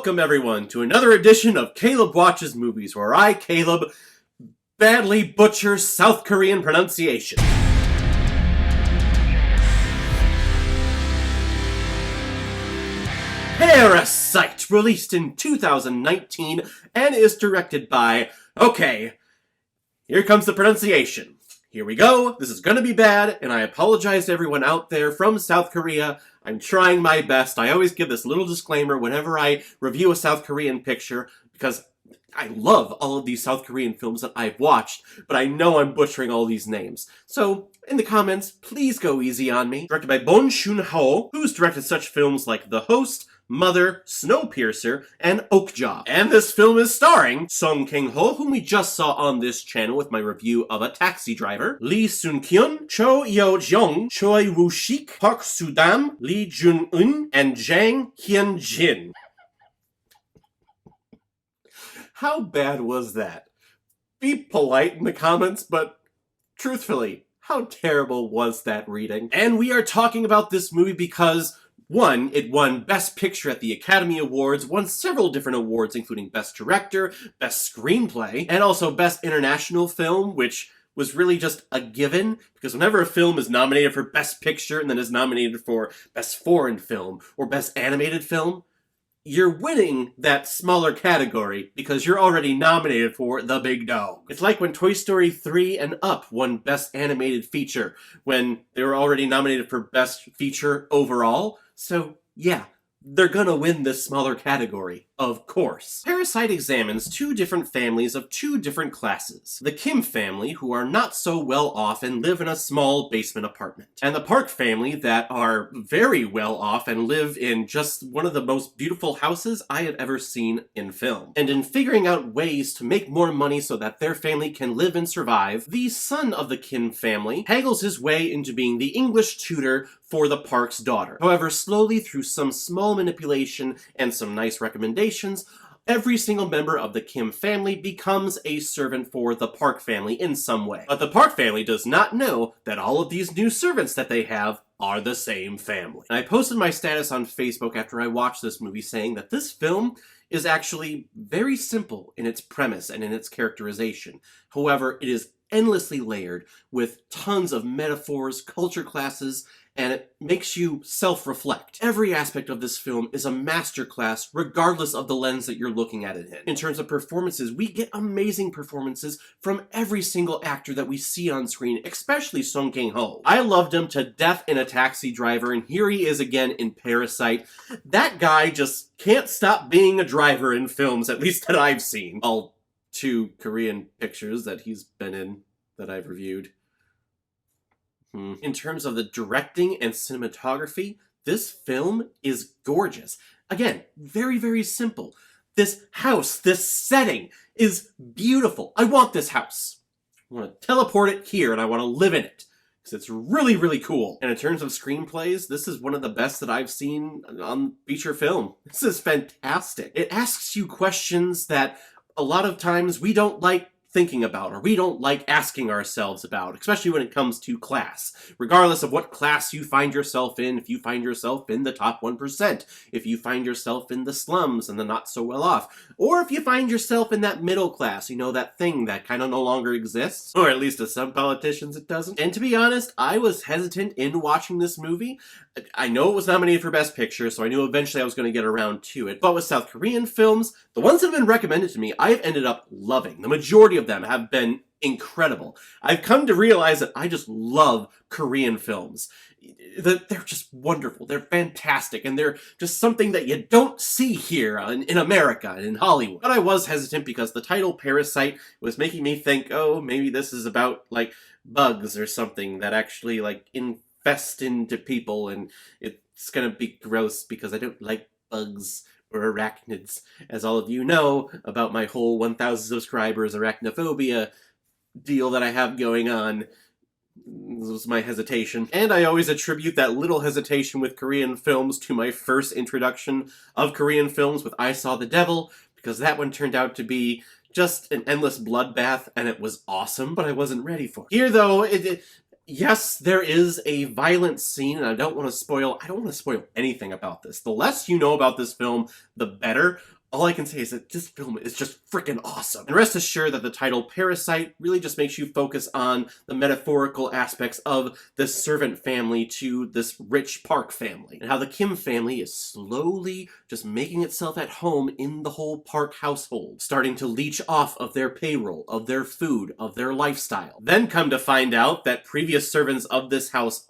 Welcome everyone to another edition of Caleb Watches Movies, where I, Caleb, badly butcher South Korean pronunciation. Parasite, released in 2019 and is directed by, okay, here comes the pronunciation. Here we go, this is gonna be bad, and I apologize to everyone out there from South Korea. I'm trying my best. I always give this little disclaimer whenever I review a South Korean picture, because I love all of these South Korean films that I've watched, but I know I'm butchering all these names. So, in the comments, please go easy on me. Directed by Bong Joon-ho, who's directed such films like The Host, Mother, Snowpiercer, and Okja. And this film is starring Sun-kyun, whom we just saw on this channel with my review of A Taxi Driver, Lee Sun-kyun, Cho Yeo-jeong, Choi Woo-shik, Park Soo-dam, Lee Jung-eun, and Jang Hye-jin. How bad was that? Be polite in the comments, but truthfully, how terrible was that reading? And we are talking about this movie because, one, it won Best Picture at the Academy Awards, won several different awards including Best Director, Best Screenplay, and also Best International Film, which was really just a given, because whenever a film is nominated for Best Picture and then is nominated for Best Foreign Film or Best Animated Film, you're winning that smaller category because you're already nominated for the big dog. It's like when Toy Story 3 and Up won Best Animated Feature when they were already nominated for Best Feature overall. So, yeah, they're gonna win this smaller category, of course. Parasite examines two different families of two different classes. The Kim family, who are not so well off and live in a small basement apartment. And the Park family that are very well off and live in just one of the most beautiful houses I have ever seen in film. And in figuring out ways to make more money so that their family can live and survive, the son of the Kim family haggles his way into being the English tutor for the Park's daughter. However, slowly through some small manipulation and some nice recommendations, every single member of the Kim family becomes a servant for the Park family in some way. But the Park family does not know that all of these new servants that they have are the same family. And I posted my status on Facebook after I watched this movie saying that this film is actually very simple in its premise and in its characterization. However, it is endlessly layered with tons of metaphors, culture classes, and it makes you self-reflect. Every aspect of this film is a masterclass regardless of the lens that you're looking at it in. In terms of performances, we get amazing performances from every single actor that we see on screen, especially Sun-kyun. I loved him to death in A Taxi Driver, and here he is again in Parasite. That guy just can't stop being a driver in films, at least that I've seen. All two Korean pictures that he's been in that I've reviewed. In terms of the directing and cinematography, this film is gorgeous. Again, very, very simple. This house, this setting is beautiful. I want this house. I want to teleport it here and I want to live in it, because it's really, really cool. And in terms of screenplays, this is one of the best that I've seen on feature film. This is fantastic. It asks you questions that a lot of times we don't like thinking about, or we don't like asking ourselves about, especially when it comes to class. Regardless of what class you find yourself in, if you find yourself in the top 1%, if you find yourself in the slums and the not so well off, or if you find yourself in that middle class, you know, that thing that kind of no longer exists, or at least to some politicians it doesn't. And to be honest, I was hesitant in watching this movie. I know it was nominated for Best Picture, so I knew eventually I was going to get around to it. But with South Korean films, the ones that have been recommended to me, I've ended up loving. The majority of them have been incredible. I've come to realize that I just love Korean films. They're just wonderful. They're fantastic. And they're just something that you don't see here in America and in Hollywood. But I was hesitant because the title Parasite was making me think, oh, maybe this is about, like, bugs or something that actually, like, infest into people. And it's gonna be gross because I don't like bugs or arachnids, as all of you know about my whole 1,000 subscribers arachnophobia deal that I have going on. This was my hesitation. And I always attribute that little hesitation with Korean films to my first introduction of Korean films with I Saw the Devil, because that one turned out to be just an endless bloodbath, and it was awesome, but I wasn't ready for it. Here, though, Yes, there is a violent scene, and I don't want to spoil anything about this. The less you know about this film, the better. All I can say is that this film is just freaking awesome. And rest assured that the title Parasite really just makes you focus on the metaphorical aspects of this servant family to this rich Park family, and how the Kim family is slowly just making itself at home in the whole Park household, starting to leech off of their payroll, of their food, of their lifestyle. Then come to find out that previous servants of this house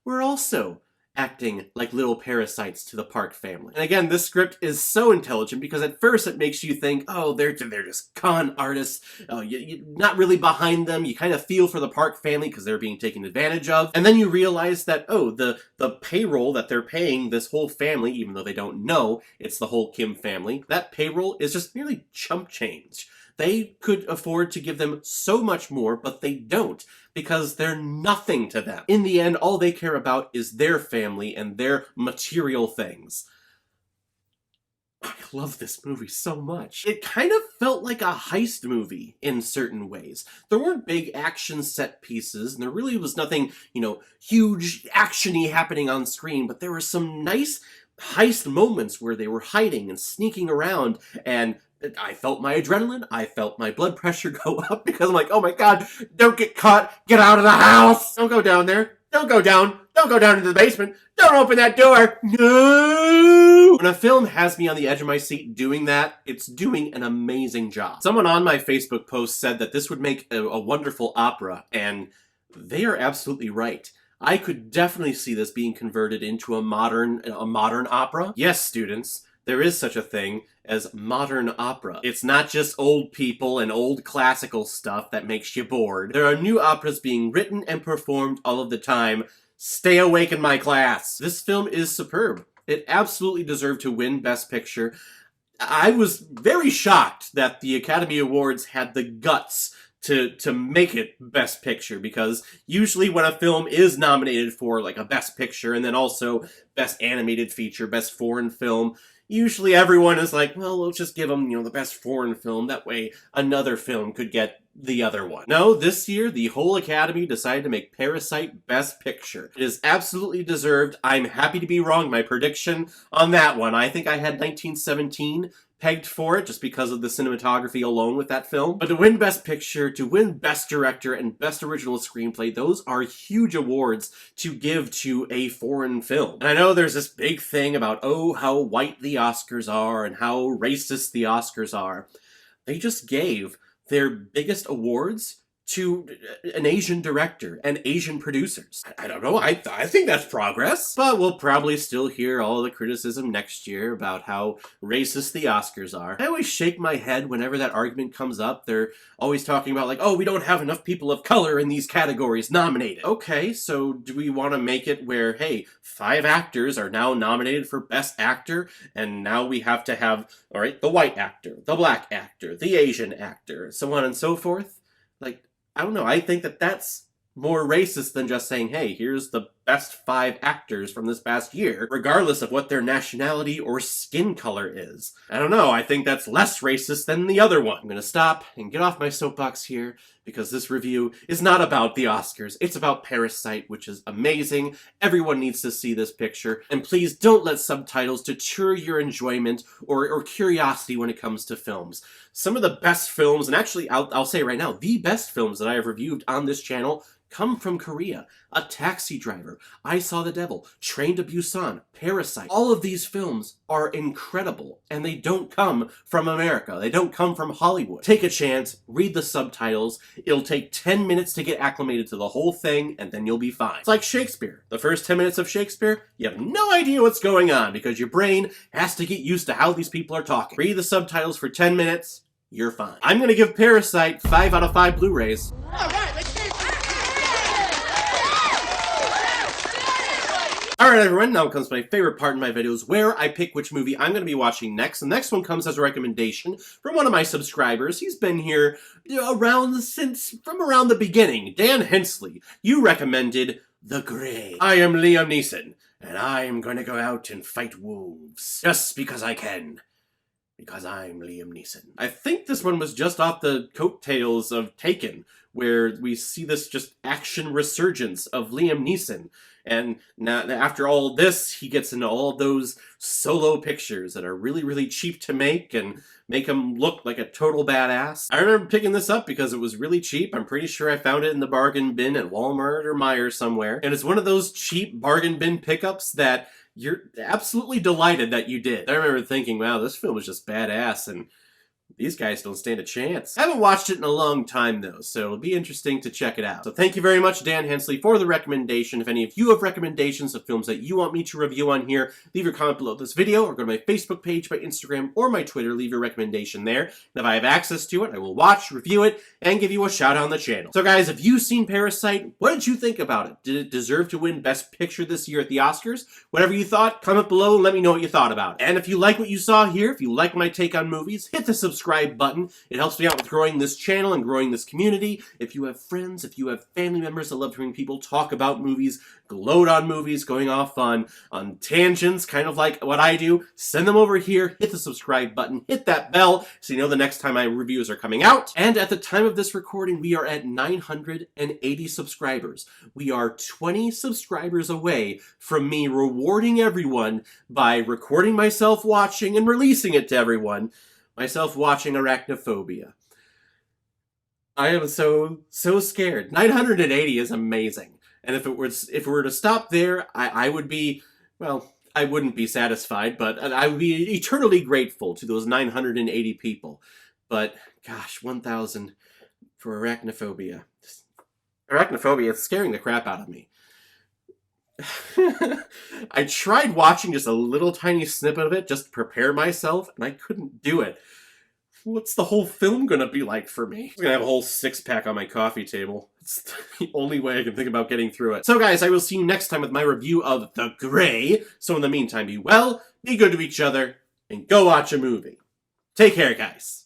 were also acting like little parasites to the Park family. And again, this script is so intelligent because at first it makes you think, oh, they're just con artists. Oh, you're not really behind them. You kind of feel for the Park family because they're being taken advantage of. And then you realize that, oh, the payroll that they're paying this whole family, even though they don't know it's the whole Kim family, that payroll is just merely chump change. They could afford to give them so much more, but they don't, because they're nothing to them. In the end, all they care about is their family and their material things. I love this movie so much. It kind of felt like a heist movie in certain ways. There weren't big action set pieces, and there really was nothing, huge action-y happening on screen, but there were some nice heist moments where they were hiding and sneaking around, and I felt my adrenaline, I felt my blood pressure go up because I'm like, oh my god, don't get caught, get out of the house! Don't go down there, don't go down into the basement, don't open that door, no! When a film has me on the edge of my seat doing that, it's doing an amazing job. Someone on my Facebook post said that this would make a wonderful opera, and they are absolutely right. I could definitely see this being converted into a modern opera. Yes, students, there is such a thing as modern opera. It's not just old people and old classical stuff that makes you bored. There are new operas being written and performed all of the time. Stay awake in my class. This film is superb. It absolutely deserved to win Best Picture. I was very shocked that the Academy Awards had the guts to make it Best Picture, because usually when a film is nominated for like a Best Picture and then also Best Animated Feature, Best Foreign Film, usually everyone is like, well, we'll just give them, the Best Foreign Film, that way another film could get the other one. No, this year, the whole Academy decided to make Parasite Best Picture. It is absolutely deserved. I'm happy to be wrong. My prediction on that one, I think I had 1917 pegged for it just because of the cinematography alone with that film. But to win Best Picture, to win Best Director, and Best Original Screenplay, those are huge awards to give to a foreign film. And I know there's this big thing about, oh, how white the Oscars are and how racist the Oscars are. They just gave their biggest awards to an Asian director and Asian producers. I don't know, I think that's progress. But we'll probably still hear all the criticism next year about how racist the Oscars are. I always shake my head whenever that argument comes up. They're always talking about like, oh, we don't have enough people of color in these categories nominated. Okay, so do we want to make it where, hey, 5 actors are now nominated for Best Actor, and now we have to have, all right, the white actor, the black actor, the Asian actor, so on and so forth? Like, I don't know, I think that that's more racist than just saying, hey, here's the best 5 actors from this past year, regardless of what their nationality or skin color is. I don't know, I think that's less racist than the other one. I'm gonna stop and get off my soapbox here, because this review is not about the Oscars, it's about Parasite, which is amazing. Everyone needs to see this picture, and please don't let subtitles deter your enjoyment or curiosity when it comes to films. Some of the best films, and actually I'll say right now, the best films that I have reviewed on this channel come from Korea. A Taxi Driver, I Saw the Devil, Train to Busan, Parasite. All of these films are incredible, and they don't come from America. They don't come from Hollywood. Take a chance, read the subtitles. It'll take 10 minutes to get acclimated to the whole thing, and then you'll be fine. It's like Shakespeare. The first 10 minutes of Shakespeare, you have no idea what's going on, because your brain has to get used to how these people are talking. Read the subtitles for 10 minutes, you're fine. I'm gonna give Parasite 5 out of 5 Blu-rays. Alright everyone, now comes my favorite part in my videos, where I pick which movie I'm going to be watching next. The next one comes as a recommendation from one of my subscribers. He's been here from around the beginning. Dan Hensley, you recommended The Grey. I am Liam Neeson, and I'm going to go out and fight wolves, just because I can. Because I'm Liam Neeson. I think this one was just off the coattails of Taken, where we see this just action resurgence of Liam Neeson. And now, after all this, he gets into all those solo pictures that are really, really cheap to make and make him look like a total badass. I remember picking this up because it was really cheap. I'm pretty sure I found it in the bargain bin at Walmart or Meijer somewhere. And it's one of those cheap bargain bin pickups that you're absolutely delighted that you did. I remember thinking, wow, this film is just badass, and these guys don't stand a chance. I haven't watched it in a long time, though, so it'll be interesting to check it out. So thank you very much, Dan Hensley, for the recommendation. If any of you have recommendations of films that you want me to review on here, leave your comment below this video, or go to my Facebook page, my Instagram, or my Twitter. Leave your recommendation there. And if I have access to it, I will watch, review it, and give you a shout out on the channel. So guys, have you seen Parasite? What did you think about it? Did it deserve to win Best Picture this year at the Oscars? Whatever you thought, comment below and let me know what you thought about it. And if you like what you saw here, if you like my take on movies, hit the subscribe button. It helps me out with growing this channel and growing this community. If you have friends, if you have family members that love hearing people talk about movies, gloat on movies, going off on tangents, kind of like what I do, send them over here, hit the subscribe button, hit that bell so you know the next time my reviews are coming out. And at the time of this recording, we are at 980 subscribers. We are 20 subscribers away from me rewarding everyone by recording myself watching and releasing it to everyone. Myself watching Arachnophobia. I am so scared. 980 is amazing. And if it were to stop there, I would be, well, I wouldn't be satisfied, but I would be eternally grateful to those 980 people. But gosh, 1,000 for Arachnophobia. Arachnophobia is scaring the crap out of me. I tried watching just a little tiny snippet of it just to prepare myself, and I couldn't do it. What's the whole film gonna be like for me? I'm gonna have a whole 6-pack on my coffee table. It's the only way I can think about getting through it. So guys, I will see you next time with my review of The Grey. So in the meantime, be well, be good to each other, and go watch a movie. Take care, guys.